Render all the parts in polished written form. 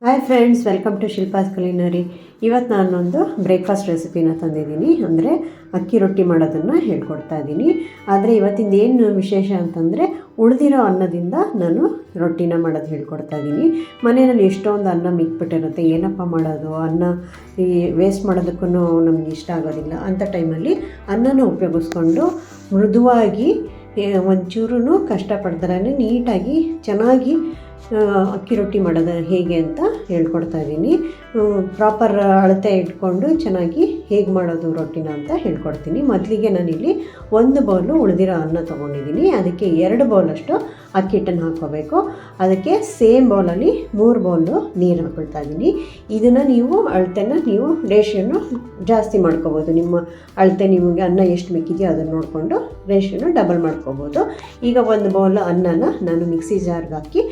Hi friends, welcome to Shilpa's culinary. ಇವತ್ತು ನಾನೊಂದು breakfast ರೆಸಿಪಿನ ತಂದಿದ್ದೀನಿ. ಅಂದರೆ ಅಕ್ಕಿ ರೊಟ್ಟಿ ಮಾಡೋದನ್ನು ಹೇಳ್ಕೊಡ್ತಾ ಇದ್ದೀನಿ. ಆದರೆ ಇವತ್ತಿಂದ ಏನು ವಿಶೇಷ ಅಂತಂದರೆ ಉಳಿದಿರೋ ಅನ್ನದಿಂದ ನಾನು ರೊಟ್ಟಿನ ಮಾಡೋದು ಹೇಳ್ಕೊಡ್ತಾ ಇದ್ದೀನಿ. ಮನೆಯಲ್ಲಿ ಎಷ್ಟೊಂದು ಅನ್ನ ಮಿಕ್ಬಿಟ್ಟಿರುತ್ತೆ, ಏನಪ್ಪ ಮಾಡೋದು, ಅನ್ನ ಈ ವೇಸ್ಟ್ ಮಾಡೋದಕ್ಕೂ ನಮ್ಗೆ ಇಷ್ಟ ಆಗೋದಿಲ್ಲ. ಅಂಥ ಟೈಮಲ್ಲಿ ಅನ್ನನ ಉಪಯೋಗಿಸ್ಕೊಂಡು ಮೃದುವಾಗಿ ಒಂಚೂರು ಕಷ್ಟಪಡ್ತಾರೆ ನೀಟಾಗಿ ಚೆನ್ನಾಗಿ ಅಕ್ಕಿ ರೊಟ್ಟಿ ಮಾಡೋದು ಹೇಗೆ ಅಂತ ಹೇಳ್ಕೊಡ್ತಾ ಇದ್ದೀನಿ. ಪ್ರಾಪರ್ ಅಳತೆ ಇಟ್ಕೊಂಡು ಚೆನ್ನಾಗಿ ಹೇಗೆ ಮಾಡೋದು ರೊಟ್ಟಿನ ಅಂತ ಹೇಳ್ಕೊಡ್ತೀನಿ. ಮೊದಲಿಗೆ ನಾನಿಲ್ಲಿ 1 ಬೌಲು ಉಳಿದಿರೋ ಅನ್ನ ತೊಗೊಂಡಿದ್ದೀನಿ. ಅದಕ್ಕೆ 2 ಬೌಲಷ್ಟು ಅಕ್ಕಿ ಹಿಟ್ಟನ್ನು ಹಾಕ್ಕೋಬೇಕು. ಅದಕ್ಕೆ ಸೇಮ್ ಬೌಲಲ್ಲಿ 3 ಬೌಲು ನೀರು ಹಾಕ್ಕೊಳ್ತಾ ಇದ್ದೀನಿ. ಇದನ್ನು ನೀವು ಅಳತೆನ ನೀವು ರೇಷಿಯೋನು ಜಾಸ್ತಿ ಮಾಡ್ಕೋಬೋದು. ನಿಮ್ಮ ಅಳತೆ ನಿಮಗೆ ಅನ್ನ ಎಷ್ಟು ಮಿಕ್ಕಿದೆಯೋ ಅದನ್ನು ನೋಡಿಕೊಂಡು ರೇಷಿಯೋನು ಡಬಲ್ ಮಾಡ್ಕೋಬೋದು. ಈಗ 1 ಬೌಲ್ ಅನ್ನನ ನಾನು ಮಿಕ್ಸಿ ಜಾರ್ಗೆ ಹಾಕಿ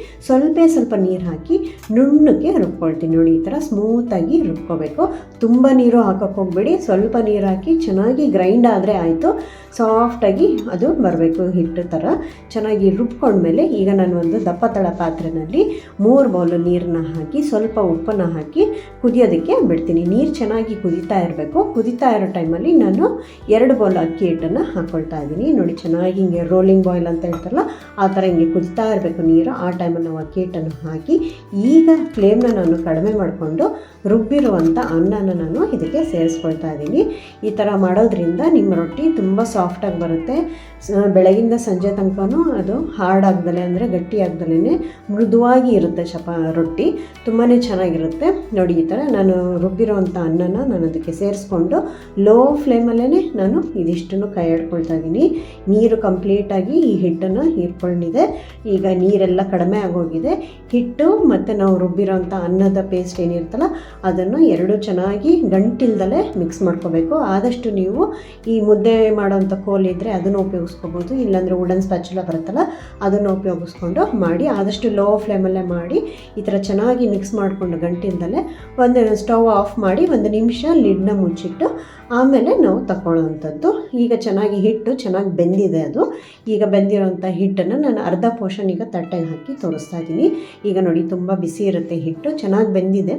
ಸ್ವಲ್ಪ ನೀರು ಹಾಕಿ ನುಣ್ಣಕ್ಕೆ ರುಬ್ಕೊಳ್ತೀನಿ. ನೋಡಿ, ಈ ಥರ ಸ್ಮೂತಾಗಿ ರುಬ್ಕೋಬೇಕು. ತುಂಬ ನೀರು ಹಾಕೋಕ್ಕೆ ಹೋಗಬೇಡಿ, ಸ್ವಲ್ಪ ನೀರು ಹಾಕಿ ಚೆನ್ನಾಗಿ ಗ್ರೈಂಡ್ ಆದರೆ ಆಯಿತು. ಸಾಫ್ಟಾಗಿ ಅದು ಬರಬೇಕು, ಹಿಟ್ಟು ಥರ ಚೆನ್ನಾಗಿ ರುಬ್ಕೊಂಡ್ಮೇಲೆ ಈಗ ನಾನು ಒಂದು ದಪ್ಪ ತಳ ಪಾತ್ರೆಯಲ್ಲಿ 3 ಬೌಲು ನೀರನ್ನ ಹಾಕಿ ಸ್ವಲ್ಪ ಉಪ್ಪನ್ನು ಹಾಕಿ ಕುದಿಯೋದಕ್ಕೆ ಬಿಡ್ತೀನಿ. ನೀರು ಚೆನ್ನಾಗಿ ಕುದೀತಾ ಇರಬೇಕು. ಕುದೀತಾ ಇರೋ ಟೈಮಲ್ಲಿ ನಾನು 2 ಬೌಲ್ ಅಕ್ಕಿ ಹಿಟ್ಟನ್ನು ಹಾಕ್ಕೊಳ್ತಾ ಇದ್ದೀನಿ. ನೋಡಿ, ಚೆನ್ನಾಗಿ ಹಿಂಗೆ ರೋಲಿಂಗ್ ಬಾಯ್ಲ್ ಅಂತ ಹೇಳ್ತಾರಲ್ಲ ಆ ಥರ ಹಿಂಗೆ ಕುದೀತಾ ಇರಬೇಕು ನೀರು. ಆ ಟೈಮಲ್ಲಿ ನಾವು ಅಕ್ಕಿ ಹಿಟ್ಟನ್ನು ಹಾಕಿ ಈಗ ಫ್ಲೇಮ್ನ ನಾನು ಕಡಿಮೆ ಮಾಡಿಕೊಂಡು ರುಬ್ಬಿರುವಂಥ ಅನ್ನನ ನಾನು ಇದಕ್ಕೆ ಸೇರಿಸ್ಕೊಳ್ತಾ ಇದ್ದೀನಿ. ಈ ಥರ ಮಾಡೋದ್ರಿಂದ ನಿಮ್ಮ ರೊಟ್ಟಿ ತುಂಬ ಸಾಫ್ಟಾಗಿ ಬರುತ್ತೆ. ಬೆಳಗಿಂದ ಸಂಜೆ ತನಕನೂ ಅದು ಹಾರ್ಡ್ ಆಗ್ದಲೇ ಅಂದರೆ ಗಟ್ಟಿ ಆಗ್ದಲೇ ಮೃದುವಾಗಿ ಇರುತ್ತೆ ರೊಟ್ಟಿ ತುಂಬಾ ಚೆನ್ನಾಗಿರುತ್ತೆ. ನೋಡಿ, ಈ ಥರ ನಾನು ರುಬ್ಬಿರೋವಂಥ ಅನ್ನನ ನಾನು ಅದಕ್ಕೆ ಸೇರಿಸ್ಕೊಂಡು ಲೋ ಫ್ಲೇಮಲ್ಲೇ ನಾನು ಇದಿಷ್ಟನ್ನು ಕೈ ಆಡ್ಕೊಳ್ತಾ ಇದ್ದೀನಿ. ನೀರು ಕಂಪ್ಲೀಟಾಗಿ ಈ ಹಿಟ್ಟನ್ನು ಹೀರ್ಕೊಂಡಿದೆ. ಈಗ ನೀರೆಲ್ಲ ಕಡಿಮೆ ಆಗೋಗಿದೆ. ಹಿಟ್ಟು ಮತ್ತು ನಾವು ರುಬ್ಬಿರೋಂಥ ಅನ್ನದ ಪೇಸ್ಟ್ ಏನಿರ್ತಲ್ಲ ಅದನ್ನು ಎರಡು ಚೆನ್ನಾಗಿ ಗಂಟಿಲ್ದಲೇ ಮಿಕ್ಸ್ ಮಾಡ್ಕೋಬೇಕು. ಆದಷ್ಟು ನೀವು ಈ ಮುದ್ದೆ ಮಾಡೋವಂಥ ಕೋಲಿದ್ದರೆ ಅದನ್ನು ಉಪಯೋಗಿಸ್ಕೋಬೋದು, ಇಲ್ಲಾಂದರೆ ವುಡನ್ ಸ್ಪ್ಯಾಚುಲಾ ಬರುತ್ತಲ್ಲ ಅದನ್ನು ಉಪಯೋಗಿಸ್ಕೊಂಡು ಮಾಡಿ. ಆದಷ್ಟು ಲೋ ಫ್ಲೇಮಲ್ಲೇ ಮಾಡಿ ಈ ಥರ ಚೆನ್ನಾಗಿ ಮಿಕ್ಸ್ ಮಾಡಿಕೊಂಡು ಗಂಟಿಲ್ದಲೇ ಒಂದು ಸ್ಟವ್ ಆಫ್ ಮಾಡಿ 1 ನಿಮಿಷ ಲಿಡ್ನ ಮುಚ್ಚಿಟ್ಟು ಆಮೇಲೆ ನಾವು ತಗೊಳ್ಳೋವಂಥದ್ದು. ಈಗ ಚೆನ್ನಾಗಿ ಹಿಟ್ಟು ಚೆನ್ನಾಗಿ ಬೆಂದಿದೆ. ಅದು ಈಗ ಬೆಂದಿರೋಂಥ ಹಿಟ್ಟನ್ನು ನಾನು ಅರ್ಧ ಪೋರ್ಷನ್ ಈಗ ತಟ್ಟೆಗೆ ಹಾಕಿ ತೋರಿಸ್ತಾ ಇದ್ದೀನಿ. ಈಗ ನೋಡಿ, ತುಂಬ ಬಿಸಿ ಇರುತ್ತೆ ಹಿಟ್ಟು, ಚೆನ್ನಾಗಿ ಬೆಂದಿದೆ.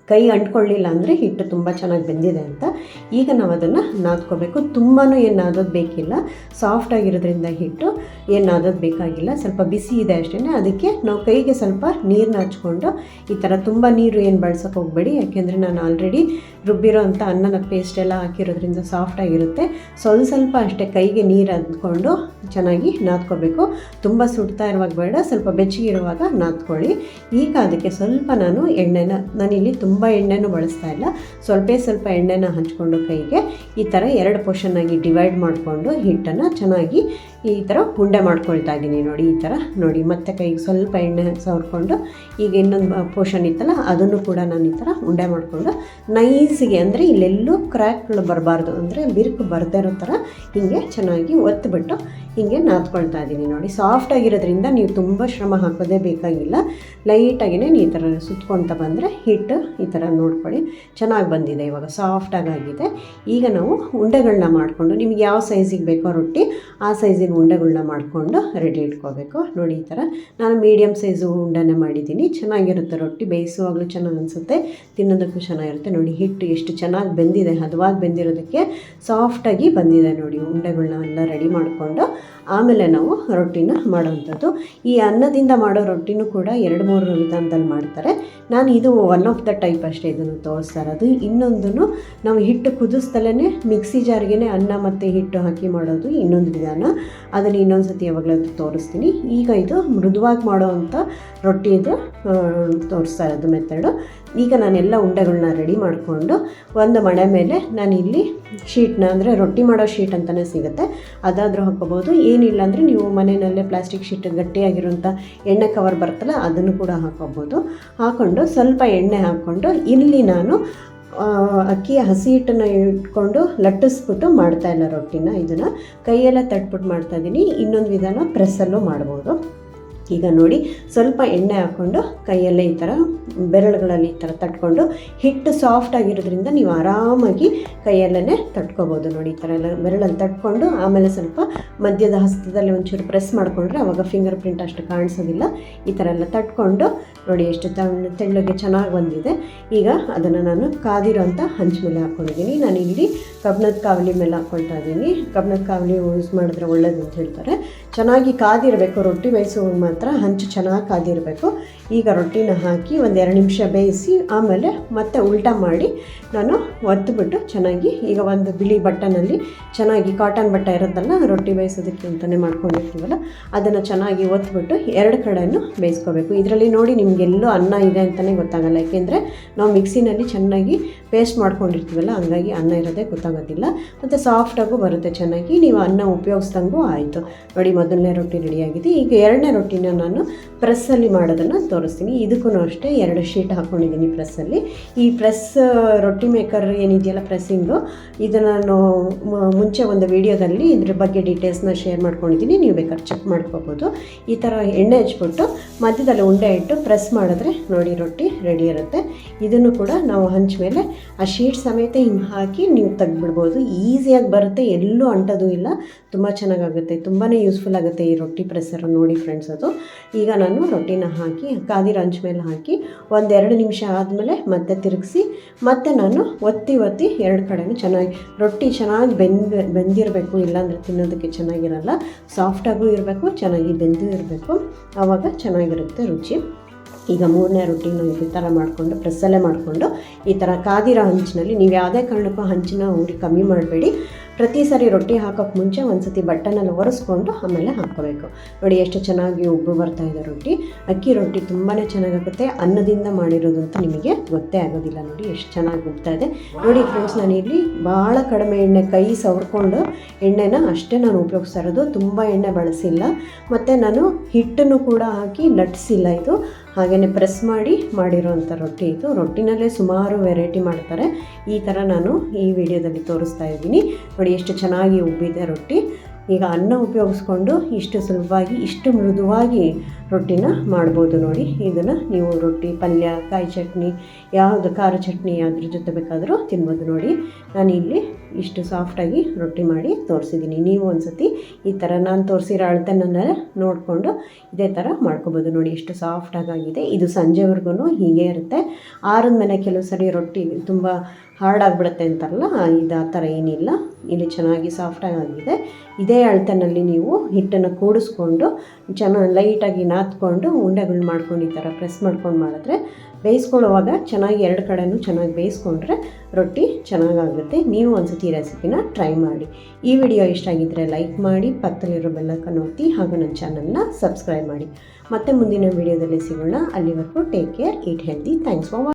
ಕೈ ಅಂಟ್ಕೊಳ್ಳಿಲ್ಲ ಅಂದರೆ ಹಿಟ್ಟು ತುಂಬ ಚೆನ್ನಾಗಿ ಬೆಂದಿದೆ ಅಂತ. ಈಗ ನಾವು ಅದನ್ನು ನಾದ್ಕೋಬೇಕು. ತುಂಬಾ ಏನು ನಾದೋದು ಬೇಕಿಲ್ಲ, ಸಾಫ್ಟಾಗಿರೋದ್ರಿಂದ ಹಿಟ್ಟು ಏನು ನಾದೋದು ಬೇಕಾಗಿಲ್ಲ. ಸ್ವಲ್ಪ ಬಿಸಿ ಇದೆ ಅಷ್ಟೇ. ಅದಕ್ಕೆ ನಾವು ಕೈಗೆ ಸ್ವಲ್ಪ ನೀರನ್ನ ಹಚ್ಕೊಂಡು ಈ ಥರ ತುಂಬ ನೀರು ಏನು ಬಳಸೋಕೆ ಹೋಗಬೇಡಿ, ಯಾಕೆಂದರೆ ನಾನು ಆಲ್ರೆಡಿ ರುಬ್ಬಿರೋ ಅಂಥ ಅನ್ನದ ಪೇಸ್ಟ್ ಎಲ್ಲ ಹಾಕಿರೋದ್ರಿಂದ ಸಾಫ್ಟಾಗಿರುತ್ತೆ. ಸ್ವಲ್ಪ ಅಷ್ಟೇ ಕೈಗೆ ನೀರು ಅಂದ್ಕೊಂಡು ಚೆನ್ನಾಗಿ ನಾದ್ಕೋಬೇಕು. ತುಂಬ ಸುಡ್ತಾ ಇರುವಾಗ ಬೇಡ, ಸ್ವಲ್ಪ ಬೆಚ್ಚಗಿರುವಾಗ ನಾದ್ಕೊಳ್ಳಿ. ಈಗ ಅದಕ್ಕೆ ಸ್ವಲ್ಪ ನಾನಿಲ್ಲಿ ತುಂಬ ಎಣ್ಣೆನೂ ಬಳಸ್ತಾ ಇಲ್ಲ, ಸ್ವಲ್ಪ ಎಣ್ಣೆನ ಹಂಚ್ಕೊಂಡು ಕೈಗೆ ಈ ಥರ 2 ಪೋರ್ಷನ್ನಾಗಿ ಡಿವೈಡ್ ಮಾಡಿಕೊಂಡು ಹಿಟ್ಟನ್ನು ಚೆನ್ನಾಗಿ ಈ ಥರ ಉಂಡೆ ಮಾಡ್ಕೊಳ್ತಾ ಇದ್ದೀನಿ. ನೋಡಿ, ಈ ಥರ ನೋಡಿ, ಮತ್ತೆ ಕೈಗೆ ಸ್ವಲ್ಪ ಎಣ್ಣೆ ಸವರ್ಕೊಂಡು ಈಗ ಇನ್ನೊಂದು ಪೋರ್ಷನ್ ಇತ್ತಲ್ಲ ಅದನ್ನು ಕೂಡ ನಾನು ಈ ಥರ ಉಂಡೆ ಮಾಡಿಕೊಂಡು ನೈಸಿಗೆ, ಅಂದರೆ ಇಲ್ಲೆಲ್ಲೂ ಕ್ರ್ಯಾಕ್ಗಳು ಬರಬಾರ್ದು, ಅಂದರೆ ಬಿರುಕು ಬರದೇ ಇರೋ ಥರ ಹೀಗೆ ಚೆನ್ನಾಗಿ ಒತ್ತಿಬಿಟ್ಟು ಹೀಗೆ ನಾದ್ಕೊಳ್ತಾ ಇದ್ದೀನಿ. ನೋಡಿ, ಸಾಫ್ಟಾಗಿರೋದ್ರಿಂದ ನೀವು ತುಂಬ ಶ್ರಮ ಹಾಕೋದೇ ಬೇಕಾಗಿಲ್ಲ. ಲೈಟಾಗಿಯೇ ಈ ಥರ ಸುತ್ಕೊಳ್ತಾ ಬಂದರೆ ಹಿಟ್ಟು ಈ ಥರ ನೋಡ್ಕೊಳ್ಳಿ ಚೆನ್ನಾಗಿ ಬಂದಿದೆ. ಇವಾಗ ಸಾಫ್ಟಾಗಿದೆ. ಈಗ ನಾವು ಉಂಡೆಗಳನ್ನ ಮಾಡಿಕೊಂಡು ನಿಮ್ಗೆ ಯಾವ ಸೈಜಿಗೆ ಬೇಕೋ ರೊಟ್ಟಿ ಆ ಸೈಜಿನ ಉಂಡೆಗಳನ್ನ ಮಾಡಿಕೊಂಡು ರೆಡಿ ಇಟ್ಕೋಬೇಕು. ನೋಡಿ, ಈ ಥರ ನಾನು ಮೀಡಿಯಮ್ ಸೈಜು ಉಂಡೆನೇ ಮಾಡಿದ್ದೀನಿ. ಚೆನ್ನಾಗಿರುತ್ತೆ ರೊಟ್ಟಿ, ಬೇಯಿಸುವಾಗಲೂ ಚೆನ್ನಾಗಿ ಅನಿಸುತ್ತೆ, ತಿನ್ನೋದಕ್ಕೂ ಚೆನ್ನಾಗಿರುತ್ತೆ. ನೋಡಿ, ಹಿಟ್ಟು ಎಷ್ಟು ಚೆನ್ನಾಗಿ ಬೆಂದಿದೆ, ಹದವಾಗಿ ಬೆಂದಿರೋದಕ್ಕೆ ಸಾಫ್ಟಾಗಿ ಬಂದಿದೆ. ನೋಡಿ, ಉಂಡೆಗಳನ್ನ ಎಲ್ಲ ರೆಡಿ ಮಾಡಿಕೊಂಡು ಆಮೇಲೆ ನಾವು ರೊಟ್ಟಿನ ಮಾಡೋವಂಥದ್ದು. ಈ ಅನ್ನದಿಂದ ಮಾಡೋ ರೊಟ್ಟಿನೂ ಕೂಡ 2-3 ವಿಧಾನದಲ್ಲಿ ಮಾಡ್ತಾರೆ. ನಾನು ಇದು ಒನ್ ಆಫ್ ದ ಟೈಪ್ ಅಷ್ಟೇ ಇದನ್ನು ತೋರಿಸ್ತಾ ಇರೋದು. ಇನ್ನೊಂದನ್ನು ನಾವು ಹಿಟ್ಟು ಕುದಿಸ್ದಲೇ ಮಿಕ್ಸಿ ಜಾರ್ಗೆ ಅನ್ನ ಮತ್ತು ಹಿಟ್ಟು ಹಾಕಿ ಮಾಡೋದು ಇನ್ನೊಂದು ವಿಧಾನ. ಅದನ್ನು ಇನ್ನೊಂದು ಸತಿ ಯಾವಾಗಲಾದರೂ ತೋರಿಸ್ತೀನಿ. ಈಗ ಇದು ಮೃದುವಾಗಿ ಮಾಡೋವಂಥ ರೊಟ್ಟಿದು ತೋರಿಸ್ತಾ ಇರೋದು ಮೆಥಡು. ಈಗ ನಾನೆಲ್ಲ ಉಂಡೆಗಳನ್ನ ರೆಡಿ ಮಾಡಿಕೊಂಡು ಒಂದು ಮಣೆ ಮೇಲೆ ನಾನಿಲ್ಲಿ ಶೀಟ್ನ, ಅಂದರೆ ರೊಟ್ಟಿ ಮಾಡೋ ಶೀಟ್ ಅಂತಲೇ ಸಿಗುತ್ತೆ, ಅದಾದರೂ ಹಾಕ್ಕೋಬೋದು. ಏನಿಲ್ಲ ಅಂದರೆ ನೀವು ಮನೆಯಲ್ಲೇ ಪ್ಲಾಸ್ಟಿಕ್ ಶೀಟ್ ಗಟ್ಟಿಯಾಗಿರೋಂಥ ಎಣ್ಣೆ ಕವರ್ ಬರುತ್ತಲ್ಲ ಅದನ್ನು ಕೂಡ ಹಾಕ್ಕೋಬೋದು. ಹಾಕ್ಕೊಂಡು ಸ್ವಲ್ಪ ಎಣ್ಣೆ ಹಾಕ್ಕೊಂಡು ಇಲ್ಲಿ ನಾನು ಅಕ್ಕಿಯ ಹಸಿ ಹಿಟ್ಟನ್ನು ಇಟ್ಕೊಂಡು ಲಟ್ಟಿಸ್ಬಿಟ್ಟು ಮಾಡ್ತಾಯಿಲ್ಲ ರೊಟ್ಟಿನ, ಇದನ್ನು ಕೈಯೆಲ್ಲ ತಟ್ಬಿಟ್ಟು ಮಾಡ್ತಾಯಿದ್ದೀನಿ. ಇನ್ನೊಂದು ವಿಧಾನ ಪ್ರೆಸ್ಸಲ್ಲೂ ಮಾಡ್ಬೋದು. ಈಗ ನೋಡಿ ಸ್ವಲ್ಪ ಎಣ್ಣೆ ಹಾಕ್ಕೊಂಡು ಕೈಯಲ್ಲೇ ಈ ಥರ ಬೆರಳುಗಳಲ್ಲಿ ಈ ಥರ ತಟ್ಕೊಂಡು ಹಿಟ್ಟು ಸಾಫ್ಟ್ ಆಗಿರೋದ್ರಿಂದ ನೀವು ಆರಾಮಾಗಿ ಕೈಯಲ್ಲೇ ತಟ್ಕೊಬೋದು ನೋಡಿ. ಈ ಥರ ಎಲ್ಲ ಬೆರಳಲ್ಲಿ ತಟ್ಕೊಂಡು ಆಮೇಲೆ ಸ್ವಲ್ಪ ಮಧ್ಯದ ಹಸ್ತದಲ್ಲಿ ಒಂಚೂರು ಪ್ರೆಸ್ ಮಾಡಿಕೊಂಡ್ರೆ ಆವಾಗ ಫಿಂಗರ್ ಪ್ರಿಂಟ್ ಅಷ್ಟು ಕಾಣಿಸೋದಿಲ್ಲ. ಈ ಥರ ಎಲ್ಲ ತಟ್ಕೊಂಡು ನೋಡಿ ಎಷ್ಟು ತೆಳ್ಳಗೆ ಚೆನ್ನಾಗಿ ಬಂದಿದೆ. ಈಗ ಅದನ್ನು ನಾನು ಕಾದಿರೋಂಥ ಹಂಚು ಮೇಲೆ ಹಾಕ್ಕೊಂಡಿದ್ದೀನಿ. ನಾನು ಇಲ್ಲಿ ಕಬ್ಬಿಣದ ಕಾವಲಿ ಮೇಲೆ ಹಾಕ್ಕೊಳ್ತಾ ಇದ್ದೀನಿ. ಕಬ್ಬಿಣದ ಕಾವಲಿ ಯೂಸ್ ಮಾಡಿದ್ರೆ ಒಳ್ಳೇದು ಅಂತ ಹೇಳ್ತಾರೆ. ಚೆನ್ನಾಗಿ ಕಾದಿರಬೇಕು, ರೊಟ್ಟಿ ಬೇಯಿಸುವಾಗ ಮಾತ್ರ ಹಂಚು ಚೆನ್ನಾಗಿ ಕಾದಿರಬೇಕು. ಈಗ ರೊಟ್ಟಿನ ಹಾಕಿ ಒಂದು 2 ನಿಮಿಷ ಬೇಯಿಸಿ ಆಮೇಲೆ ಮತ್ತೆ ಉಲ್ಟಾ ಮಾಡಿ ನಾನು ಒತ್ತಿಬಿಟ್ಟು ಚೆನ್ನಾಗಿ ಈಗ ಒಂದು ಬಿಳಿ ಬಟ್ಟನಲ್ಲಿ ಚೆನ್ನಾಗಿ ಕಾಟನ್ ಬಟ್ಟೆ ಇರುತ್ತಲ್ಲ ರೊಟ್ಟಿ ಬೇಯಿಸೋದಕ್ಕೆ ಅಂತಲೇ ಮಾಡ್ಕೊಂಡಿರ್ತೀವಲ್ಲ ಅದನ್ನು ಚೆನ್ನಾಗಿ ಒತ್ತಿಬಿಟ್ಟು 2 ಕಡೆಯೂ ಬೇಯಿಸ್ಕೋಬೇಕು. ಇದರಲ್ಲಿ ನೋಡಿ ನಿಮಗೆಲ್ಲೂ ಅನ್ನ ಇದೆ ಅಂತಲೇ ಗೊತ್ತಾಗಲ್ಲ, ಯಾಕೆಂದರೆ ನಾವು ಮಿಕ್ಸಿನಲ್ಲಿ ಚೆನ್ನಾಗಿ ಪೇಸ್ಟ್ ಮಾಡ್ಕೊಂಡಿರ್ತೀವಲ್ಲ ಹಂಗಾಗಿ ಅನ್ನ ಇರೋದೇ ಗೊತ್ತಾಗೋದಿಲ್ಲ ಮತ್ತು ಸಾಫ್ಟಾಗೂ ಬರುತ್ತೆ ಚೆನ್ನಾಗಿ. ನೀವು ಅನ್ನ ಉಪಯೋಗಿಸ್ದಂಗೂ ಆಯಿತು ನೋಡಿ. ಮೊದಲನೇ ರೊಟ್ಟಿ ರೆಡಿಯಾಗಿದೆ. ಈಗ 2ನೇ ರೊಟ್ಟಿನ ನಾನು ಪ್ರೆಸ್ಸಲ್ಲಿ ಮಾಡೋದನ್ನು ತೋರಿಸ್ತೀನಿ. ಇದಕ್ಕೂ ಅಷ್ಟೇ 2 ಶೀಟ್ ಹಾಕ್ಕೊಂಡಿದ್ದೀನಿ ಪ್ರೆಸ್ಸಲ್ಲಿ. ಈ ಪ್ರೆಸ್ ರೊಟ್ಟಿ ಮೇಕರ್ ಏನಿದೆಯಲ್ಲ ಪ್ರೆಸ್ಸಿಂಗು, ಇದು ನಾನು ಮುಂಚೆ ಒಂದು ವಿಡಿಯೋದಲ್ಲಿ ಇದ್ರ ಬಗ್ಗೆ ಡೀಟೇಲ್ಸ್ನ ಶೇರ್ ಮಾಡ್ಕೊಂಡಿದ್ದೀನಿ, ನೀವು ಬೇಕಾದ್ರೆ ಚೆಕ್ ಮಾಡ್ಕೋಬೋದು. ಈ ಥರ ಎಣ್ಣೆ ಹಚ್ಬಿಟ್ಟು ಮಧ್ಯದಲ್ಲಿ ಉಂಡೆ ಇಟ್ಟು ಪ್ರೆಸ್ ಮಾಡಿದ್ರೆ ನೋಡಿ ರೊಟ್ಟಿ ರೆಡಿ ಇರುತ್ತೆ. ಇದನ್ನು ಕೂಡ ನಾವು ಹಂಚ ಮೇಲೆ ಆ ಶೀಟ್ ಸಮೇತ ಹಿಂಗೆ ಹಾಕಿ ನೀವು ತೆಗೆದ್ಬಿಡ್ಬೋದು. ಈಸಿಯಾಗಿ ಬರುತ್ತೆ, ಎಲ್ಲೂ ಅಂಟೋದು ಇಲ್ಲ, ತುಂಬ ಚೆನ್ನಾಗಾಗುತ್ತೆ, ತುಂಬಾ ಯೂಸ್ಫುಲ್ ಆಗುತ್ತೆ ಈ ರೊಟ್ಟಿ ಪ್ರೆಸ್ಸರು ನೋಡಿ ಫ್ರೆಂಡ್ಸ್. ಅದು ಈಗ ನಾನು ರೊಟ್ಟಿನ ಹಾಕಿ ಕಾದಿರೋ ಹಂಚ ಮೇಲೆ ಹಾಕಿ 1-2 ನಿಮಿಷ ಆದಮೇಲೆ ಮತ್ತೆ ತಿರುಗಿಸಿ ಮತ್ತೆ ನಾನು ಒತ್ತಿ 2 ಕಡೆನೂ ಚೆನ್ನಾಗಿ ರೊಟ್ಟಿ ಚೆನ್ನಾಗಿ ಬೆಂದಿರಬೇಕು, ಇಲ್ಲಾಂದರೆ ತಿನ್ನೋದಕ್ಕೆ ಚೆನ್ನಾಗಿರಲ್ಲ. ಸಾಫ್ಟಾಗೂ ಇರಬೇಕು, ಚೆನ್ನಾಗಿ ಬೆಂದು ಇರಬೇಕು, ಆವಾಗ ಚೆನ್ನಾಗಿರುತ್ತೆ ರುಚಿ. ಈಗ 3ನೇ ರೊಟ್ಟಿನ ಈ ಥರ ಮಾಡಿಕೊಂಡು ಪ್ರೆಸ್ಸಲ್ಲೇ ಮಾಡಿಕೊಂಡು ಈ ಥರ ಕಾದಿರೋ ಹಂಚಿನಲ್ಲಿ ನೀವು ಯಾವುದೇ ಕಾರಣಕ್ಕೂ ಹಂಚಿನ ಉರಿ ಕಮ್ಮಿ ಮಾಡಬೇಡಿ. ಪ್ರತಿ ಸಾರಿ ರೊಟ್ಟಿ ಹಾಕೋಕ್ಕೆ ಮುಂಚೆ ಒಂದು ಸತಿ ಬಟ್ಟನಲ್ಲಿ ಒರೆಸ್ಕೊಂಡು ಆಮೇಲೆ ಹಾಕ್ಕೋಬೇಕು. ನೋಡಿ ಎಷ್ಟು ಚೆನ್ನಾಗಿ ಉಬ್ಬು ಬರ್ತಾಯಿದೆ ರೊಟ್ಟಿ. ಅಕ್ಕಿ ರೊಟ್ಟಿ ತುಂಬಾ ಚೆನ್ನಾಗಾಗುತ್ತೆ, ಅನ್ನದಿಂದ ಮಾಡಿರೋದು ಅಂತ ನಿಮಗೆ ಗೊತ್ತೇ ಆಗೋದಿಲ್ಲ. ನೋಡಿ ಎಷ್ಟು ಚೆನ್ನಾಗಿ ಉಬ್ತಾಯಿದೆ ನೋಡಿ ಫ್ರೆಂಡ್ಸ್. ನಾನು ಇಲ್ಲಿ ಭಾಳ ಕಡಿಮೆ ಎಣ್ಣೆ, ಕೈ ಸವರ್ಕೊಂಡು ಎಣ್ಣೆನ ಅಷ್ಟೇ ನಾನು ಉಪಯೋಗಿಸ್ತಾ ಇರೋದು, ತುಂಬ ಎಣ್ಣೆ ಬಳಸಿಲ್ಲ. ಮತ್ತು ನಾನು ಹಿಟ್ಟನ್ನು ಕೂಡ ಹಾಕಿ ಲಟ್ಟಿಸಿಲ್ಲ, ಇದು ಹಾಗೆಯೇ ಪ್ರೆಸ್ ಮಾಡಿರೋವಂಥ ರೊಟ್ಟಿ. ಇದು ರೊಟ್ಟಿನಲ್ಲೇ ಸುಮಾರು ವೆರೈಟಿ ಮಾಡ್ತಾರೆ, ಈ ಥರ ನಾನು ಈ ವಿಡಿಯೋದಲ್ಲಿ ತೋರಿಸ್ತಾ ಇದ್ದೀನಿ. ನೋಡಿ ಎಷ್ಟು ಚೆನ್ನಾಗಿ ಉಬ್ಬಿದೆ ರೊಟ್ಟಿ. ಈಗ ಅನ್ನ ಉಪಯೋಗಿಸ್ಕೊಂಡು ಇಷ್ಟು ಸುಲಭವಾಗಿ ಇಷ್ಟು ಮೃದುವಾಗಿ ರೊಟ್ಟಿನ ಮಾಡ್ಬೋದು ನೋಡಿ. ಇದನ್ನು ನೀವು ರೊಟ್ಟಿ, ಪಲ್ಯ, ಕಾಯಿ ಚಟ್ನಿ, ಯಾವುದು ಖಾರ ಚಟ್ನಿ ಅದ್ರ ಜೊತೆ ಬೇಕಾದರೂ ತಿನ್ಬೋದು ನೋಡಿ. ನಾನು ಇಲ್ಲಿ ಇಷ್ಟು ಸಾಫ್ಟಾಗಿ ರೊಟ್ಟಿ ಮಾಡಿ ತೋರಿಸಿದ್ದೀನಿ. ನೀವು ಒಂದು ಸತಿ ಈ ಥರ ನಾನು ತೋರಿಸಿರೋ ಅಳತೆನನ್ನೆಲ್ಲ ನೋಡಿಕೊಂಡು ಇದೇ ಥರ ಮಾಡ್ಕೊಬೋದು ನೋಡಿ. ಎಷ್ಟು ಸಾಫ್ಟಾಗಿದೆ. ಇದು ಸಂಜೆವರೆಗೂ ಹೀಗೆ ಇರುತ್ತೆ. ಆರಿದ್ಮೇಲೆ ಕೆಲವು ಸರಿ ರೊಟ್ಟಿ ತುಂಬ ಹಾರ್ಡಾಗಿಬಿಡುತ್ತೆ ಅಂತಾರಲ್ಲ, ಇದು ಆ ಥರ ಏನಿಲ್ಲ, ಇಲ್ಲಿ ಚೆನ್ನಾಗಿ ಸಾಫ್ಟಾಗಿದೆ. ಇದೇ ಅಳತೆನಲ್ಲಿ ನೀವು ಹಿಟ್ಟನ್ನು ಕೂಡಿಸ್ಕೊಂಡು ಚೆನ್ನಾಗಿ ಲೈಟಾಗಿ ನಾದ್ಕೊಂಡು ಉಂಡೆಗಳು ಮಾಡ್ಕೊಂಡು ಈ ಥರ ಪ್ರೆಸ್ ಮಾಡ್ಕೊಂಡು ಮಾಡಿದ್ರೆ ಬೇಯಿಸ್ಕೊಳ್ಳುವಾಗ ಚೆನ್ನಾಗಿ 2 ಕಡೆನೂ ಚೆನ್ನಾಗಿ ಬೇಯಿಸ್ಕೊಂಡ್ರೆ ರೊಟ್ಟಿ ಚೆನ್ನಾಗಾಗುತ್ತೆ. ನೀವು ಒಂದು ಸತಿ ರೆಸಿಪಿನ ಟ್ರೈ ಮಾಡಿ. ಈ ವಿಡಿಯೋ ಇಷ್ಟ ಆಗಿದ್ದರೆ ಲೈಕ್ ಮಾಡಿ, ಪಕ್ಕದಲ್ಲಿರೋ ಬೆಲ್ಲೈಕನ್ ಒತ್ತಿ, ಹಾಗೂ ನನ್ನ ಚಾನಲ್ನ ಸಬ್ಸ್ಕ್ರೈಬ್ ಮಾಡಿ. ಮತ್ತೆ ಮುಂದಿನ ವಿಡಿಯೋದಲ್ಲಿ ಸಿಗೋಣ. ಅಲ್ಲಿವರೆಗೂ take care, eat healthy. Thanks for watching.